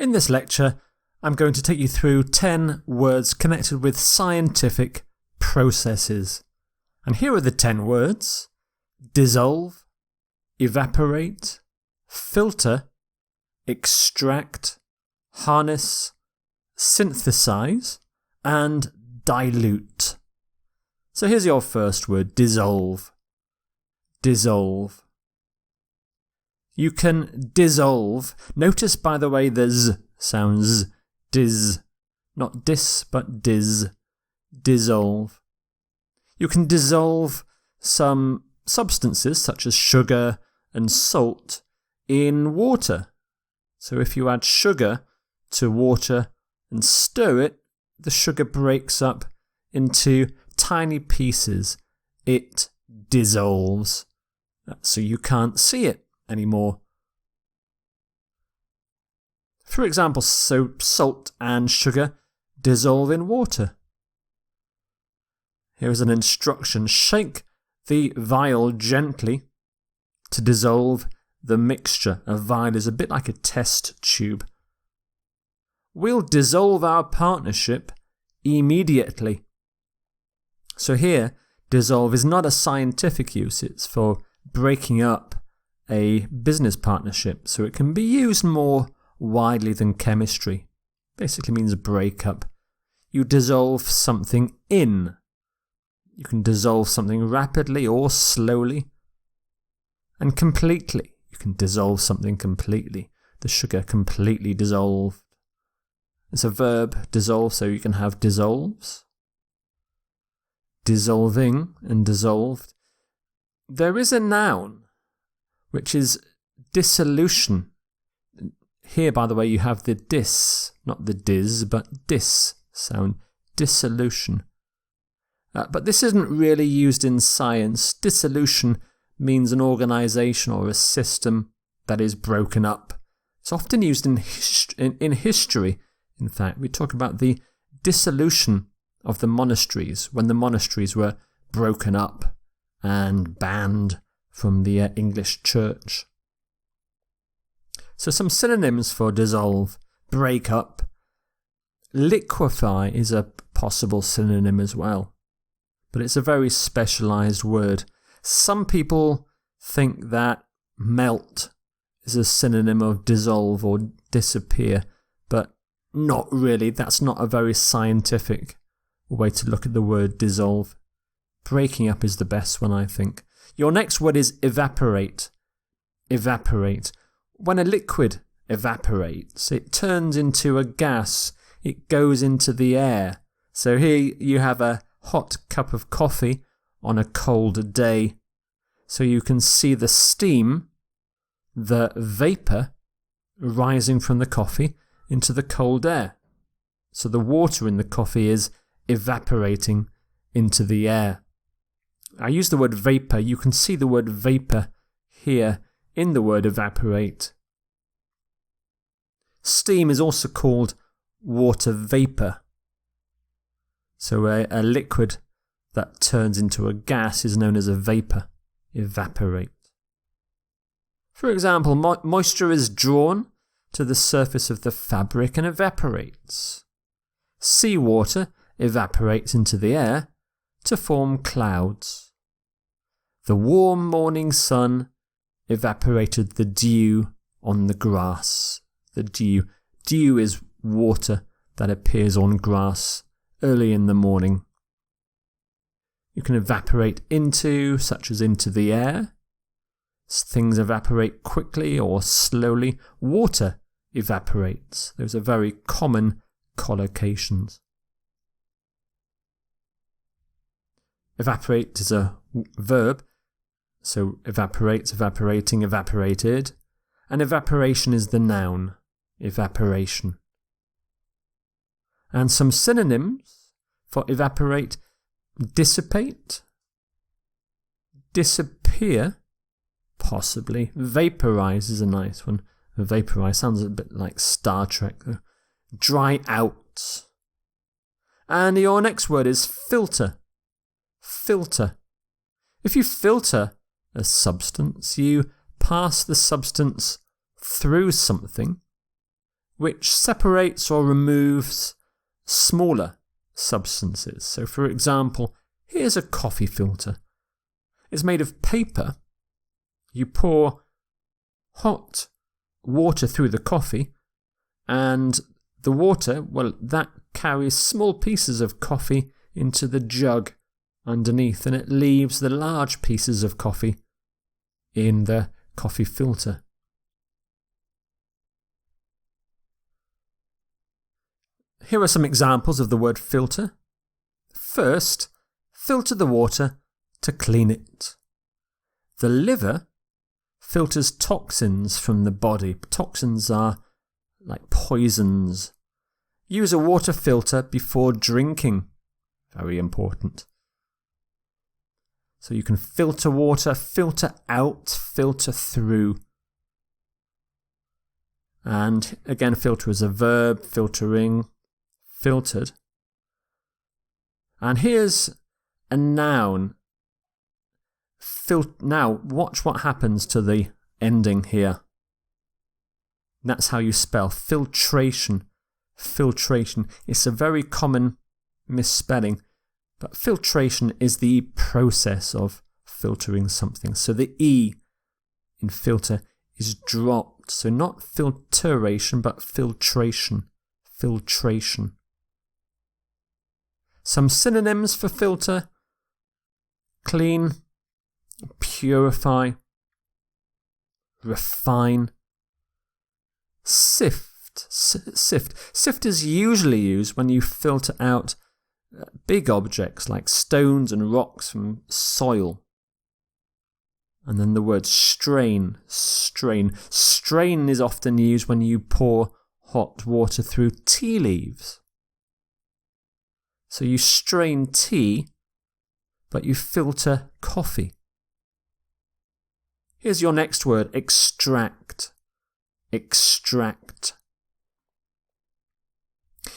In this lecture, I'm going to take you through 10 words connected with scientific processes. And here are the 10 words: dissolve, evaporate, filter, extract, harness, synthesize, and dilute. So here's your first word: dissolve. Dissolve. You can dissolve. Notice, by the way, the z sounds dis. Not dis, but dis. Dissolve. You can dissolve some substances, such as sugar and salt, in water. So if you add sugar to water and stir it, the sugar breaks up into tiny pieces. It dissolves. So you can't see it anymore. For example, so salt and sugar dissolve in water. Here is an instruction: shake the vial gently to dissolve the mixture. A vial is a bit like a test tube. We'll dissolve our partnership immediately. So here, dissolve is not a scientific use, it's for breaking up a business partnership, so it can be used more widely than chemistry. Basically means break up. You dissolve something in. You can dissolve something rapidly or slowly. And completely. You can dissolve something completely. The sugar completely dissolved. It's a verb, dissolve, so you can have dissolves, dissolving, and dissolved. There is a noun, which is dissolution. Here, by the way, you have the dis, not the dis, but dis sound, dissolution. But this isn't really used in science. Dissolution means an organisation or a system that is broken up. It's often used in history. In fact, we talk about the dissolution of the monasteries, when the monasteries were broken up and banned from the English church. So some synonyms for dissolve: break up. Liquefy is a possible synonym as well, but it's a very specialised word. Some people think that melt is a synonym of dissolve or disappear, but not really. That's not a very scientific way to look at the word dissolve. Breaking up is the best one, I think. Your next word is evaporate. Evaporate. When a liquid evaporates, it turns into a gas. It goes into the air. So here you have a hot cup of coffee on a cold day. So you can see the steam, the vapour, rising from the coffee into the cold air. So the water in the coffee is evaporating into the air. I use the word vapour. You can see the word vapour here in the word evaporate. Steam is also called water vapour. So a liquid that turns into a gas is known as a vapour. Evaporate. For example, moisture is drawn to the surface of the fabric and evaporates. Seawater evaporates into the air to form clouds. The warm morning sun evaporated the dew on the grass. The dew. Dew is water that appears on grass early in the morning. You can evaporate into, such as into the air. Things evaporate quickly or slowly. Water evaporates. Those are very common collocations. Evaporate is a verb. So evaporates, evaporating, evaporated. And evaporation is the noun. Evaporation. And some synonyms for evaporate: dissipate, disappear, possibly. Vaporize is a nice one. Vaporize sounds a bit like Star Trek, though. Dry out. And your next word is filter. Filter. If you filter a substance, you pass the substance through something which separates or removes smaller substances. So for example, here's a coffee filter. It's made of paper. You pour hot water through the coffee, and the water, well, that carries small pieces of coffee into the jug underneath, and it leaves the large pieces of coffee in the coffee filter. Here are some examples of the word filter. First, filter the water to clean it. The liver filters toxins from the body. Toxins are like poisons. Use a water filter before drinking. Very important. So you can filter water, filter out, filter through. And again, filter is a verb, filtering, filtered. And here's a noun. Now, watch what happens to the ending here. That's how you spell filtration. Filtration. It's a very common misspelling, but filtration is the process of filtering something. So the E in filter is dropped. So not filtration, but filtration. Filtration. Some synonyms for filter: clean, purify, refine, sift. Sift is usually used when you filter out big objects like stones and rocks from soil. And then the word strain. Strain is often used when you pour hot water through tea leaves. So you strain tea, but you filter coffee. Here's your next word: extract. Extract.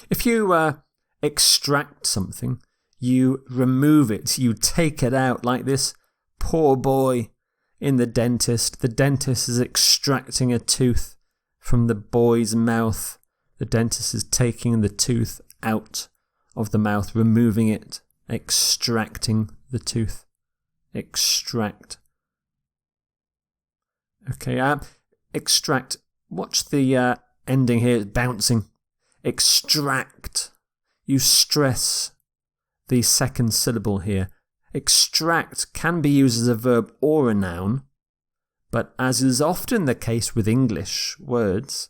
If you extract something, you remove it, you take it out, like this poor boy in the dentist. The dentist is extracting a tooth from the boy's mouth. The dentist is taking the tooth out of the mouth, removing it, extracting the tooth. Extract. Okay, extract. Watch the ending here, bouncing. Extract. You stress the second syllable here. Extract can be used as a verb or a noun, but as is often the case with English words,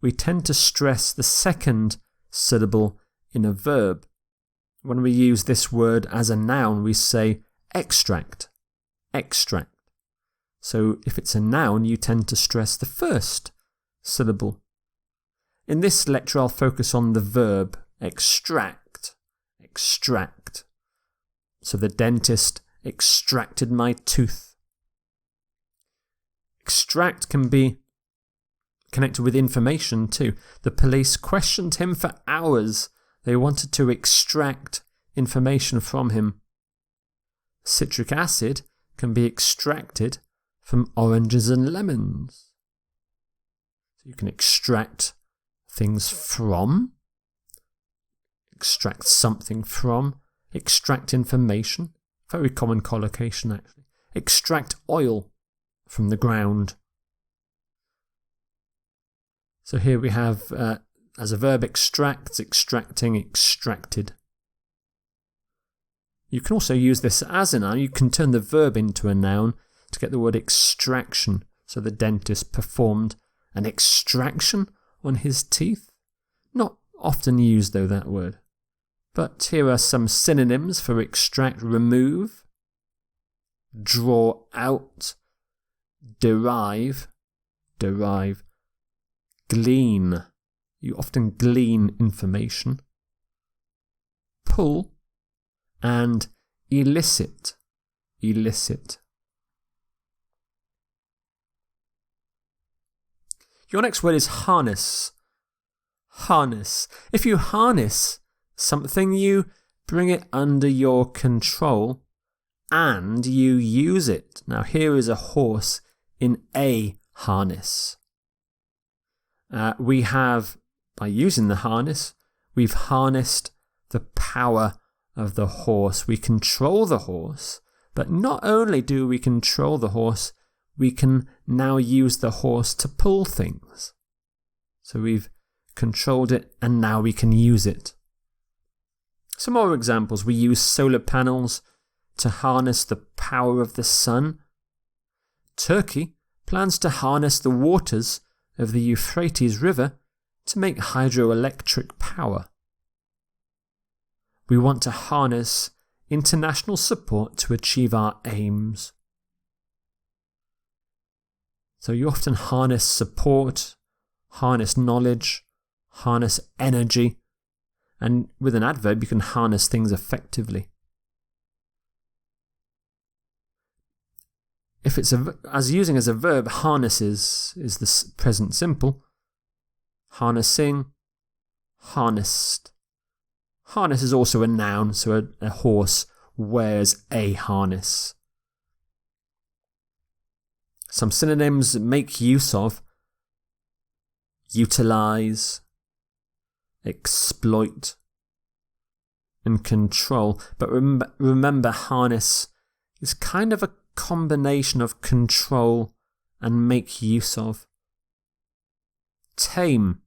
we tend to stress the second syllable in a verb. When we use this word as a noun, we say extract. Extract. So if it's a noun, you tend to stress the first syllable. In this lecture, I'll focus on the verb extract. Extract. So the dentist extracted my tooth. Extract can be connected with information too. The police questioned him for hours. They wanted to extract information from him. Citric acid can be extracted from oranges and lemons. So you can extract things from, extract something from, extract information. Very common collocation actually. Extract oil from the ground. So here we have, as a verb, extracts, extracting, extracted. You can also use this as a noun. You can turn the verb into a noun to get the word extraction. So the dentist performed an extraction on his teeth. Not often used though, that word. But here are some synonyms for extract: remove, draw out, derive, glean. You often glean information. Pull, and elicit. Your next word is harness. Harness. If you harness something, you bring it under your control and you use it. Now here is a horse in a harness. We have by using the harness, we've harnessed the power of the horse. We control the horse, but not only do we control the horse, we can now use the horse to pull things. So we've controlled it and now we can use it. Some more examples. We use solar panels to harness the power of the sun. Turkey plans to harness the waters of the Euphrates River to make hydroelectric power. We want to harness international support to achieve our aims. So you often harness support, harness knowledge, harness energy, and with an adverb you can harness things effectively. If it's as using as a verb, harnesses is the present simple. Harnessing, harnessed. Harness is also a noun, so a horse wears a harness. Some synonyms: make use of, utilize, exploit, and control. But remember, harness is kind of a combination of control and make use of. Tame.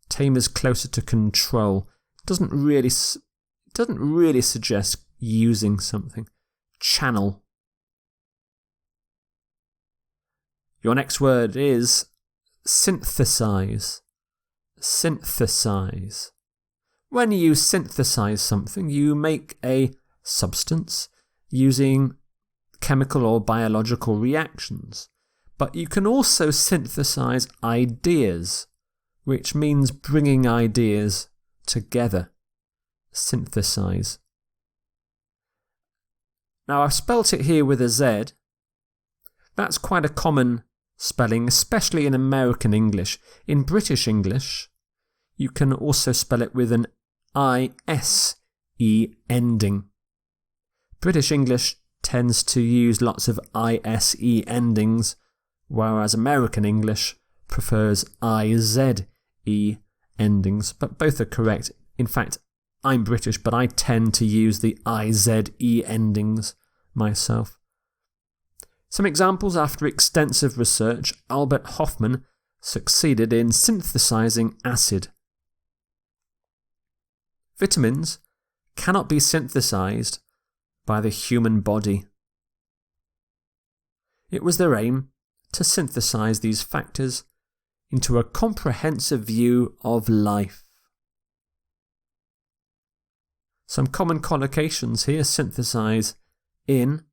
Tame is closer to control. Doesn't really suggest using something. Channel. Your next word is synthesize. Synthesize. When you synthesize something, you make a substance using chemical or biological reactions. But you can also synthesize ideas, which means bringing ideas together. Synthesize. Now I've spelt it here with a Z. That's quite a common spelling, especially in American English. In British English, you can also spell it with an ISE ending. British English tends to use lots of ISE endings, whereas American English prefers IZE endings, but both are correct. In fact, I'm British, but I tend to use the IZE endings myself. Some examples: after extensive research, Albert Hofmann succeeded in synthesizing acid. Vitamins cannot be synthesized by the human body. It was their aim to synthesize these factors into a comprehensive view of life. Some common collocations here: synthesize in,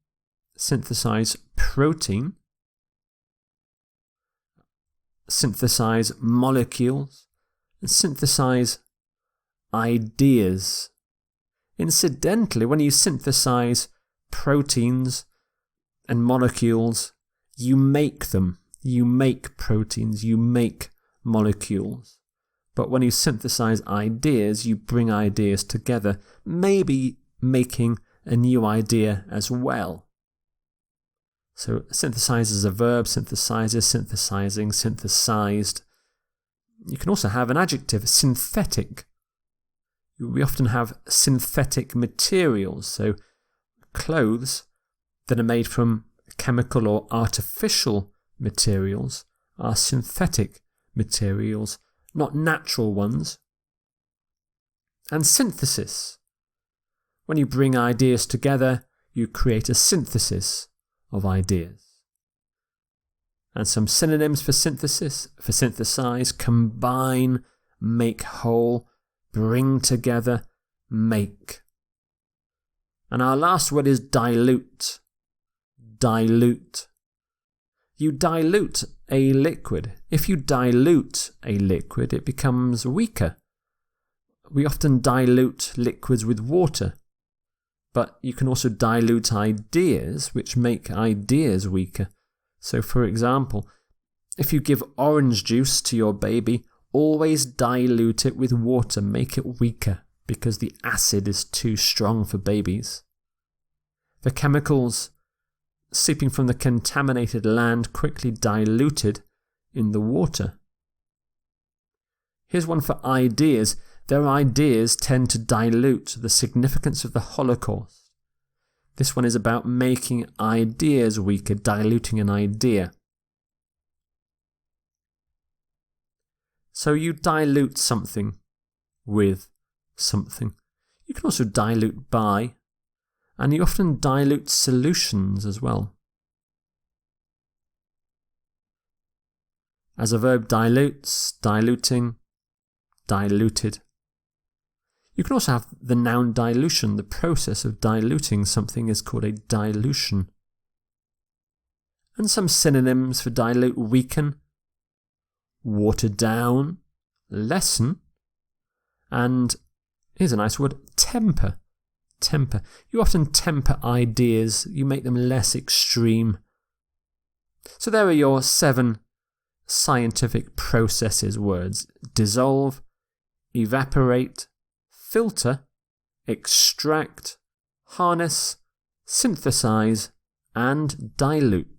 synthesize protein, synthesize molecules, and synthesize ideas. Incidentally, when you synthesize proteins and molecules, you make them. You make proteins, you make molecules. But when you synthesize ideas, you bring ideas together, maybe making a new idea as well. So synthesize is a verb: synthesizes, synthesizing, synthesized. You can also have an adjective: synthetic. We often have synthetic materials, so clothes that are made from chemical or artificial materials are synthetic materials, not natural ones. And synthesis. When you bring ideas together, you create a synthesis of ideas. And some synonyms for synthesis: for synthesize: combine, make whole, bring together, make. And our last word is dilute. Dilute. You dilute a liquid. If you dilute a liquid, it becomes weaker. We often dilute liquids with water, but you can also dilute ideas, which make ideas weaker. So, for example, if you give orange juice to your baby, always dilute it with water, make it weaker, because the acid is too strong for babies. The chemicals seeping from the contaminated land quickly diluted in the water. Here's one for ideas. Their ideas tend to dilute the significance of the Holocaust. This one is about making ideas weaker, diluting an idea. So you dilute something with something. You can also dilute by, and you often dilute solutions as well. As a verb, dilutes, diluting, diluted. You can also have the noun dilution. The process of diluting something is called a dilution. And some synonyms for dilute: weaken, water down, lessen, and here's a nice word, temper. Temper. You often temper ideas, you make them less extreme. So there are your 7 scientific processes words: dissolve, evaporate, filter, extract, harness, synthesize, and dilute.